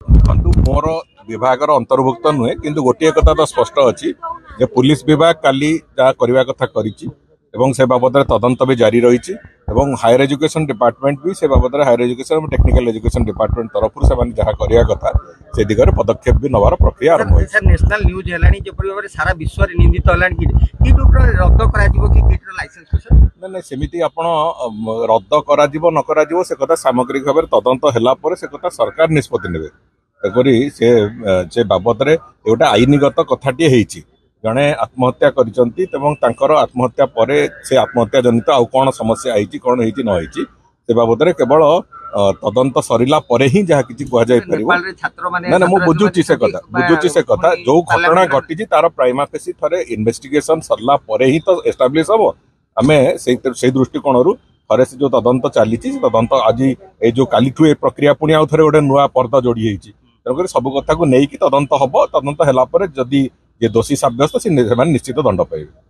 ଦେଖନ୍ତୁ ମୋର ବିଭାଗର ଅନ୍ତର୍ଭୁକ୍ତ ନୁହେଁ କିନ୍ତୁ ଗୋଟିଏ କଥା ତ ସ୍ପଷ୍ଟ ଅଛି ଯେ ପୁଲିସ ବିଭାଗ କାଲି ଯାହା କରିବା କଥା କରିଛି ଏବଂ ସେ ବାବଦରେ ତଦନ୍ତ ବି ଜାରି ରହିଛି ଏବଂ ହାୟର ଏଜୁକେशन डिपार्टमेंट भी से बाबद हायर एजुकेशन और टेक्निकल एजुकेशन डिपार्टमेंट तरफ से जहाँ करवा कथा से दिगरे पदक्षेप भी नवार प्रक्रिया आरंभ होई सर नेशनल न्यूज हेलानी जेपरि भाबरे सारा विश्व रे निंदित हेलानी कि किट ऊपर रद्द करा दिबो कि किट रो लाइसेंस को सर ना सेमिति आपण रद्द करा दिबो न करा दिबो से कथा सामग्रिक भाबरे तदंत होला पर से कथा सरकार निष्पत्ति नेबे तकरी से बाबद रे एटा आईनगत कथाटी हेछि जड़े आत्महत्या करिसंती एवं तांकर आत्महत्या परे से आत्महत्या जनित आउ कौन समस्या आईची कौन हेछि न हेछि से बाबद रे केवल तदंत सरिला परे ही जहाँ किछि कुआ जाय परिबो ना ना मु बुझुची से कथा जो घटना घटी तार प्राइमा फेसी थरे इन्वेस्टिगेशन सरला परे ही तो एस्टाब्लिश हबो आमे से दृष्टिकोण थरे से जो तदंत चली तदंत आज ये जो काली ए प्रक्रिया पुणी आउ थे गोटे नुआ पर्दा जोड़ी होती तेणुक सब कथा को लेकिन तदंत हम तदंत है जदि ये दोषी सब्यस्त से निश्चित दंड पाइबे।